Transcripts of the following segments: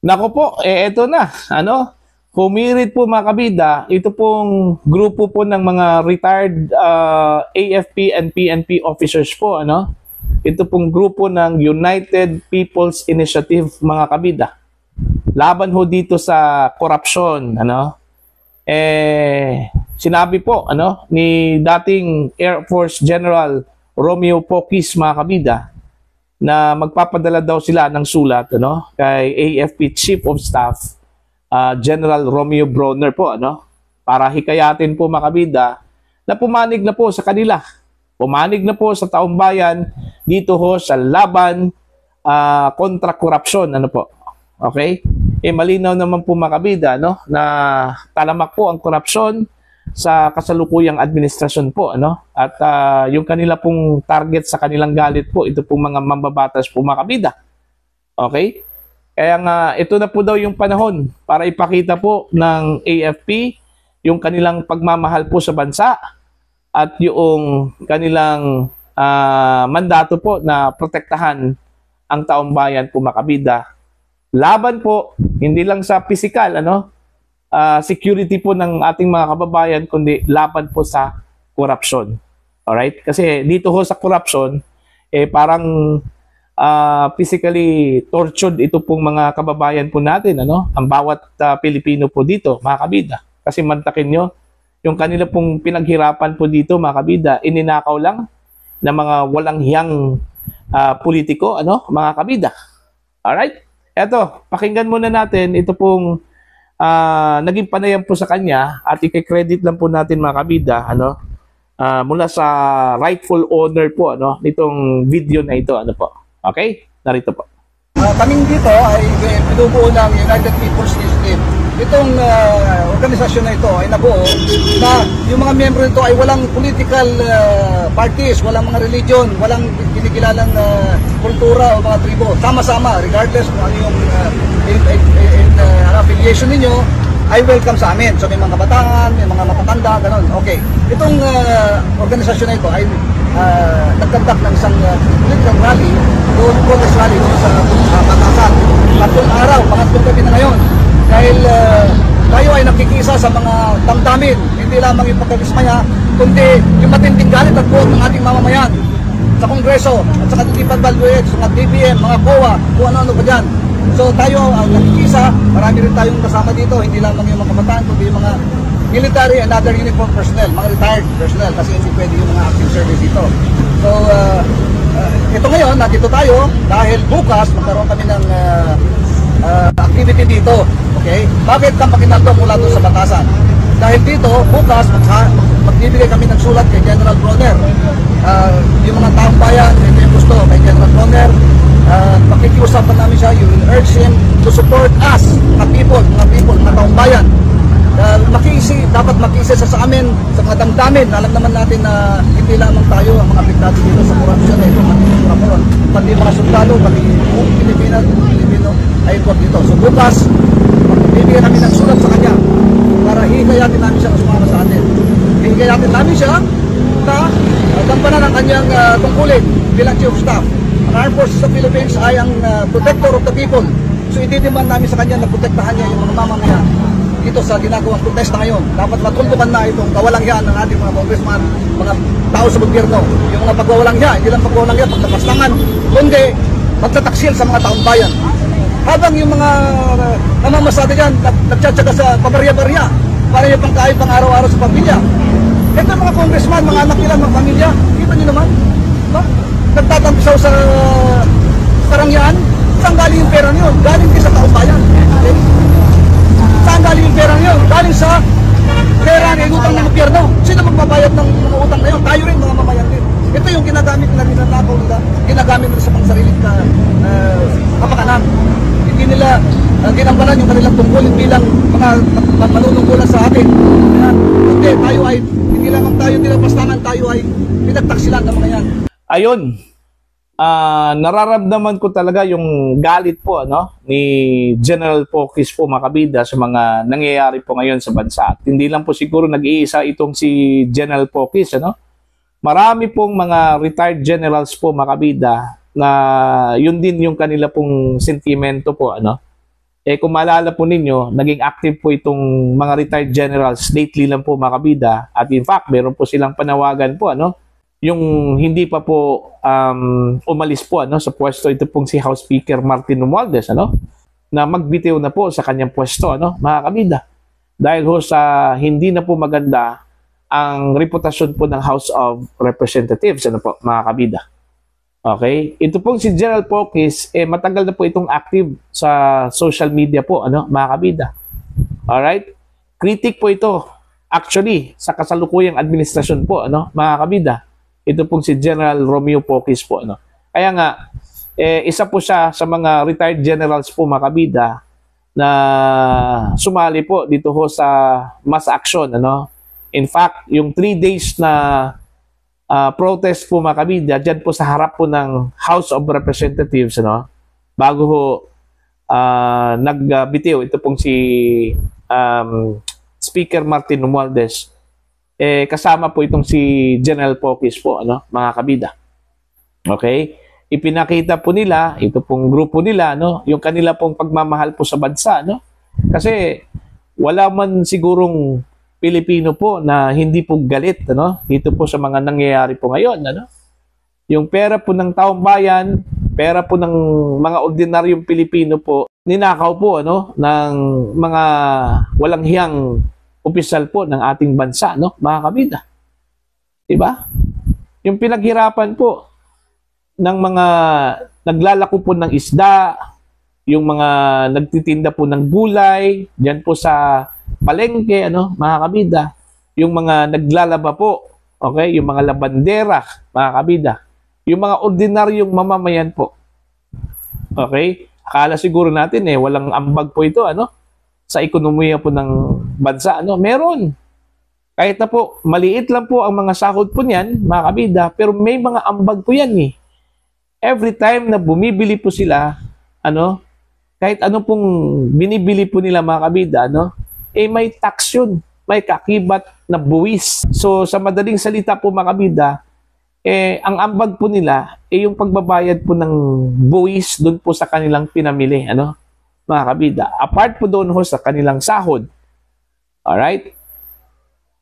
Nako po, eto na. Pumirit po mga kabida, ito pong grupo po ng mga retired AFP and PNP officers po, Ito pong grupo ng United People's Initiative mga kabida. Laban ho dito sa korupsyon, sinabi po, ni dating Air Force General Romeo Pocis mga kabida, na magpapadala daw sila ng sulat kay AFP Chief of Staff General Romeo Bronner po para hikayatin po makabida na pumanig na po sa kanila. Pumanig na po sa taong bayan dito ho sa laban kontra korupsyon po. Okay? Malinaw naman po makabida na talamak po ang korupsyon sa kasalukuyang administrasyon po at yung kanila pong target sa kanilang galit po ito pong mga mambabatas po mga kabida. Okay? Kaya nga ito na po daw yung panahon para ipakita po ng AFP yung kanilang pagmamahal po sa bansa at yung kanilang mandato po na protektahan ang taong bayan po mga kabida. Laban po hindi lang sa physical security po ng ating mga kababayan, kundi laban po sa korupsyon. Alright? Kasi dito ho sa korupsyon, parang physically tortured ito pong mga kababayan po natin, Ang bawat Pilipino po dito, mga kabida. Kasi mantakin nyo, yung kanila pong pinaghirapan po dito, mga kabida, ininakaw lang ng mga walang hiyang politiko, mga kabida. Alright? Eto, pakinggan muna natin ito pong naging panayam po sa kanya at i-credit lang po natin mga kabida mula sa rightful owner po nitong video na ito po. Okay? Narito po. Kaming dito ay binubuo ng United People's Initiative. Itong organisasyon na ito ay nabuo na yung mga miyembro nito ay walang political parties, walang mga religion, walang kinikilalang kultura o mga tribo. Sama-sama, regardless kung ano yung affiliation ninyo, ay welcome sa amin. So may mga kabataan, may mga matatanda, ganun. Okay. Itong organisasyon na ito ay nagkandak ng isang political rally, protest rally doon sa Batasan. Tatlong araw, pangatlong gabi na ngayon. Dahil tayo ay nakikisa sa mga damdamin, hindi lamang yung pagkakismaya, kundi yung matinding galit at buot ng ating mamamayan sa Kongreso at sa Katitipan Valbuet, sa mga DBM, mga COA, kung ano-ano pa dyan. So tayo ang nakikisa, marami rin tayong kasama dito, hindi lamang yung mga kabataan, kundi yung mga military and other uniform personnel, mga retired personnel, kasi hindi pwede yung mga active service dito. So, ito ngayon, nandito tayo dahil bukas magkaroon kami ng activity dito. Okay? Bakit ka makinandong mula doon sa Batasan? Dahil dito, bukas, magbibigay kami ng sulat kay General Bronner. Yung mga taong bayan, ito yung gusto kay General Bronner. Makikiusapan namin siya, you will urge him to support us, mga people, mga taong bayan. Dapat makiisa sa amin, sa mga damdamin. Alam naman natin na hindi lamang tayo ang mga apektado dito sa korupsyon na ito, pati mga sundalo, pati buong Pilipino ay ito dito. So bukas, bibigyan namin ng sulat sa kanya para hikayatin namin siya na sumama sa atin. Hikayatin namin siya na gampanan ang kanyang tungkulin bilang Chief of Staff. Ang Armed Forces of the Philippines ay ang protector of the people. So ididemand namin sa kanya na protektahan niya yung mga mamamayan dito sa ginagawang protesta ngayon. Dapat matuldukan na itong kawalanghyan ng ating mga congressman, mga tao sa gobyerno. Yung mga pagwawalangya, hindi lang pagwawalangya, pagtapastangan, kundi magtataksil sa mga taong bayan. Habang yung mga namamasada dyan, nagtsatsaga sa pabarya-barya, para yung pangkain pang araw-araw sa pamilya. Ito yung mga congressman, mga anak nila, mga pamilya, kita nyo naman, nagtatampisaw sa karangyaan. Saan galing yung pera nyo? Galing din sa taong bayan. Okay? Saan galing yung pera nyo? Galing sa pera ng utang ng gobyerno. Sino magbabayad ng mga utang na yun? Tayo rin, mga mamayan din. Ito yung ginagamit nila, ninanakaw nila, ginagamit nila sa pangsariling kapakanan. Hindi nila ginampanan yung kanilang tungkulin bilang mga manunungkulan sa atin. Hindi, tayo ay, hindi lang tayo nilapastangan, tayo ay pinagtaksilan ng mga yan. Ayun, nararamdaman ko talaga yung galit po ni General Pocis po mga kabida sa mga nangyayari po ngayon sa bansa. At hindi lang po siguro nag-iisa itong si General Pocis, Marami pong mga retired generals po mga kabida na yun din yung kanila pong sentimento po Kung maalala po ninyo, naging active po itong mga retired generals lately lang po mga kabida. At in fact, meron po silang panawagan po, yung hindi pa po umalis po sa pwesto, ito pong si House Speaker Martin Romualdez, na magbitiw na po sa kanyang pwesto, mga kabida. Dahil ho sa hindi na po maganda ang reputasyon po ng House of Representatives, po, mga kabida. Okay? Ito pong si General Pocis, matagal na po itong active sa social media po, mga kabida. Alright? Critic po ito, actually, sa kasalukuyang administrasyon po, mga kabida. Ito pong si General Romeo Pocis po, Kaya nga, isa po siya sa mga retired generals po, mga kabida, na sumali po dito ho sa mass action, In fact, yung 3 days na protest po mga kabida, dyan po sa harap po ng House of Representatives, bago ho nagbitiw, ito pong si Speaker Martin Romualdez, kasama po itong si General Pocis po, mga kabida. Okay? Ipinakita po nila, ito pong grupo nila, yung kanila pong pagmamahal po sa bansa, Kasi wala man sigurong Pilipino po na hindi po galit dito po sa mga nangyayari po ngayon. Yung pera po ng taong bayan, pera po ng mga ordinaryong Pilipino po, ninakaw po ng mga walang hiyang opisyal po ng ating bansa, mga kabida. Diba? Yung pinaghirapan po ng mga naglalako po ng isda, yung mga nagtitinda po ng gulay, diyan po sa palengke, mga kabida, yung mga naglalaba po, okay, yung mga labandera, mga kabida, yung mga ordinaryong mamamayan po. Okay? Akala siguro natin walang ambag po ito, sa ekonomiya po ng bansa, Meron. Kahit na po, maliit lang po ang mga sahod po niyan, mga kabida, pero may mga ambag po yan Every time na bumibili po sila, kahit ano pong binibili po nila mga kabida, may tax yun, may kakibat na buwis. So sa madaling salita po mga kabida, ang ambag po nila yung pagbabayad po ng buwis doon po sa kanilang pinamili, mga kabida. Apart po doon ho sa kanilang sahod. Alright?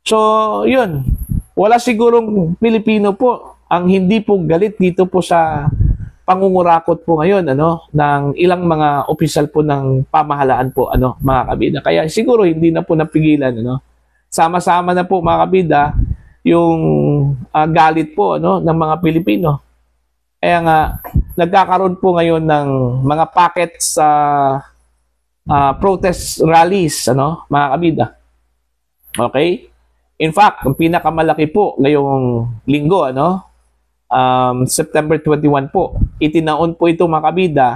So, yun. Wala sigurong Pilipino po ang hindi po galit dito po sa pangungurakot po ngayon ng ilang mga opisyal po ng pamahalaan po mga kabida. Kaya siguro hindi na po napigilan sama-sama na po mga kabida yung galit po ng mga Pilipino. Kaya nga nagkakaroon po ngayon ng mga packets sa protest rallies mga kabida. Okay? In fact, ang pinakamalaki po ngayong linggo September 21 po. Itinaon po ito mga kabida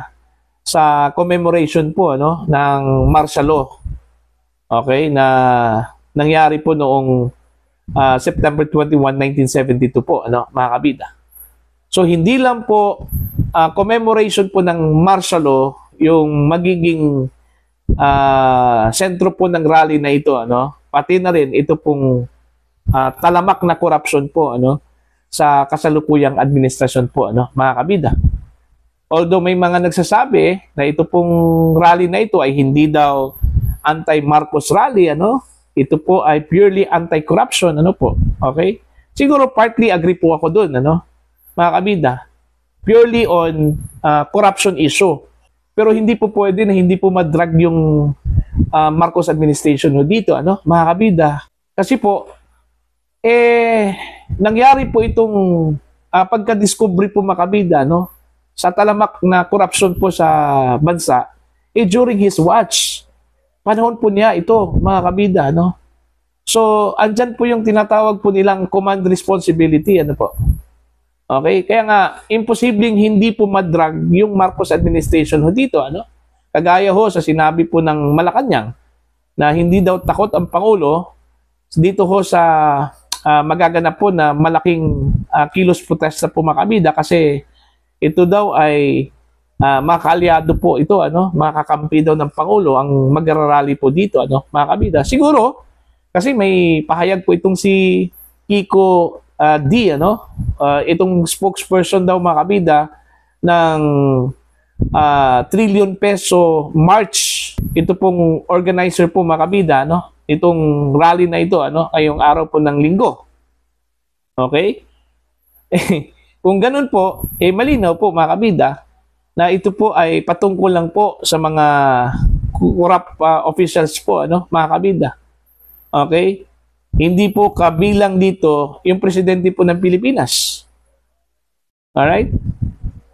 sa commemoration po ng martial law. Okay, na nangyari po noong September 21, 1972 po, mga kabida. So hindi lang po commemoration po ng martial law yung magiging sentro po ng rally na ito, pati na rin ito pong talamak na corruption po, sa kasalukuyang administrasyon po, mga kabida. Although may mga nagsasabi na ito pong rally na ito ay hindi daw anti-Marcos rally, ito po ay purely anti-corruption, po. Okay? Siguro partly agree po ako doon, mga kabida. Purely on corruption issue. Pero hindi po pwede na hindi po madrag yung Marcos administration dito, mga kabida. Kasi po, nangyari po itong pagka-discovery po mga kabida, sa talamak na korupsyon po sa bansa, during his watch. Panahon po niya ito, mga kabida, So, andyan po yung tinatawag po nilang command responsibility, po. Okay? Kaya nga, imposibleng hindi po madrag yung Marcos administration dito, Kagaya ho sa sinabi po ng Malacanang na hindi daw takot ang Pangulo dito ho sa magaganap po na malaking kilos protesta po mga kabida kasi ito daw ay makaalyado po ito, makakampi daw ng Pangulo ang magrarally po dito, mga kabida. Siguro, kasi may pahayag po itong si Kiko D, itong spokesperson daw mga kabida ng trillion peso march ito pong organizer po mga kabida, no? Itong rally na ito, ano, ngayong araw po ng Linggo. Okay? Kung ganun po, malinaw po mga kabida na ito po ay patungkol lang po sa mga corrupt officials po, ano, mga kabida. Okay? Hindi po kabilang dito yung presidente po ng Pilipinas. Alright?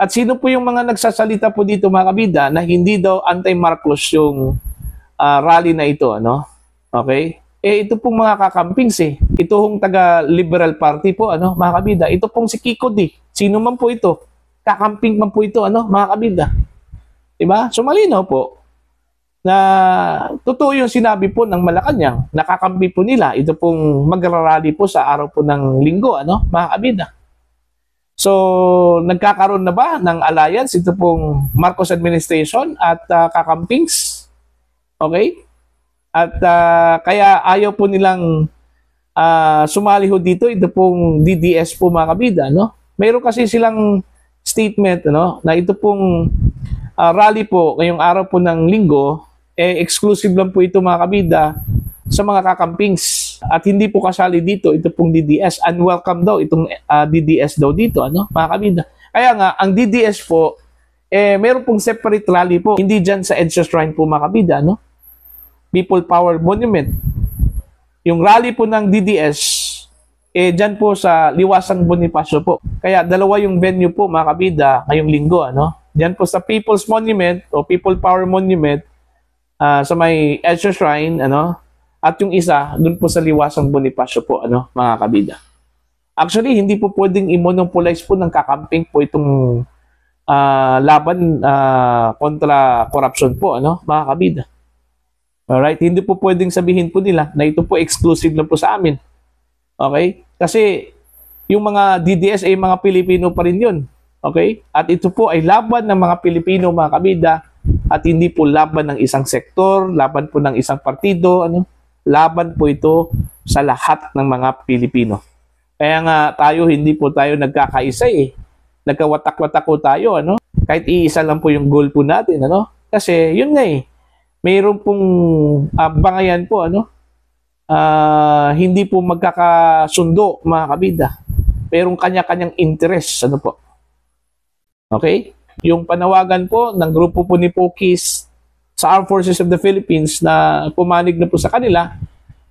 At sino po yung mga nagsasalita po dito mga kabida na hindi daw anti-Marcos yung rally na ito, ano? Okay? Ito pong mga kakampings Ito pong taga-Liberal Party po, ano, mga kabida. Ito pong si Kiko D. Sino man po ito? Kakamping man po ito, ano, mga kabida. Diba? So malinaw po na totoo yung sinabi po ng Malacanang, nakakampi po nila, ito pong magrarally po sa araw po ng Linggo, ano, mga kabida. So, nagkakaroon na ba ng alliance ito pong Marcos administration at kakampings? Okay? At kaya ayaw po nilang sumali ho dito, ito pong DDS po mga kabida, no? Mayroon kasi silang statement, ano, na ito pong rally po ngayong araw po ng Linggo, exclusive lang po ito mga kabida sa mga kakampings at hindi po kasali dito ito pong DDS. Unwelcome daw itong DDS daw dito, ano, mga kabida. Kaya nga ang DDS po meron pong separate rally po, hindi dyan sa EDSA Shrine po mga kabida, no? People Power Monument. Yung rally po ng DDS dyan po sa Liwasang Bonifacio po. Kaya dalawa yung venue po mga kabida ngayong Linggo, ano? Dyan po sa People's Monument o People Power Monument sa may EDSA Shrine, ano? At yung isa, dun po sa Liwasang Bonifacio po, ano, mga kabida. Actually, hindi po pwedeng i-monopolize po ng kakamping po itong laban kontra corruption po, ano, mga kabida. Alright? Hindi po pwedeng sabihin po nila na ito po exclusive lang po sa amin. Okay? Kasi yung mga DDS ay mga Pilipino pa rin yun. Okay? At ito po ay laban ng mga Pilipino, mga kabida, at hindi po laban ng isang sektor, laban po ng isang partido, ano? Laban po ito sa lahat ng mga Pilipino. Kaya nga tayo, hindi po tayo nagkakaisa Nagkawatak-watak po tayo, ano? Kahit iisa lang po yung goal po natin, ano? Kasi yun nga mayroon pong bangayan po, ano? Hindi po magkakasundo, mga kabida. Mayroong kanya-kanyang interest, ano po? Okay? Yung panawagan po ng grupo po ni Pokis sa Armed Forces of the Philippines na pumanig na po sa kanila,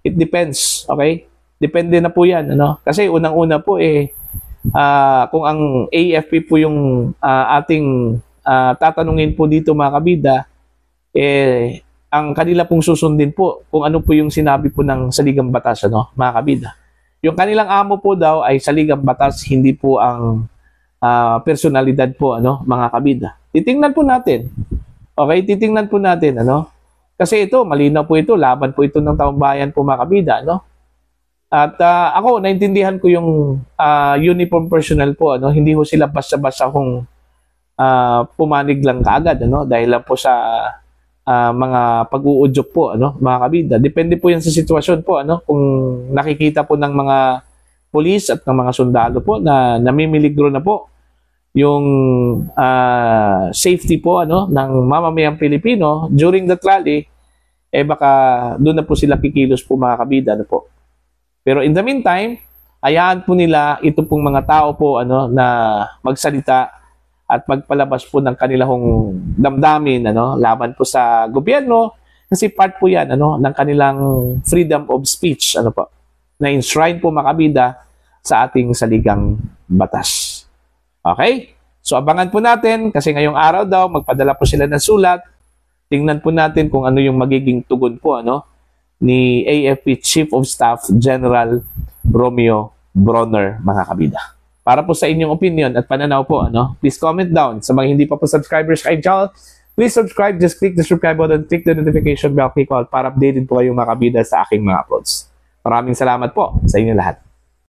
it depends, okay? Depende na po yan, ano? Kasi unang-una po kung ang AFP po yung ating tatanungin po dito mga kabida, ang kanila pong susundin po kung ano po yung sinabi po ng saligang batas, ano, mga kabida. Yung kanilang amo po daw ay saligang batas, hindi po ang personalidad po, ano, mga kabida. Titingnan po natin. Okay, titingnan po natin, ano? Kasi ito, malinaw po ito, laban po ito ng taong bayan po mga kabida, no? At ako, naintindihan ko yung uniform personnel po, ano? Hindi ko sila basta-basta kung pumanig lang kaagad, ano? Dahil lang po sa mga pag-uudyok po, ano? Mga kabida. Depende po yan sa sitwasyon po, ano? Kung nakikita po ng mga pulis at ng mga sundalo po na namimiligro na po yung safety po, ano, ng mamamayang Pilipino during the rally, baka doon na po sila kikilos po mga kabida, ano po. Pero in the meantime, hayaan po nila ito pong mga tao po, ano, na magsalita at magpalabas po ng kanilang damdamin, ano, laban po sa gobyerno, kasi part po yan, ano, ng kanilang freedom of speech, ano po, na enshrine po mga kabida sa ating saligang batas. Okay? So abangan po natin kasi ngayong araw daw magpadala po sila ng sulat. Tingnan po natin kung ano yung magiging tugon po, ano, ni AFP Chief of Staff General Romeo Bronner, mga kabida. Para po sa inyong opinion at pananaw po, ano, please comment down. Sa mga hindi pa po subscribers kay channel, please subscribe. Just click the subscribe button, click the notification bell, click all para updated po kayong mga kabida sa aking mga uploads. Maraming salamat po sa inyo lahat.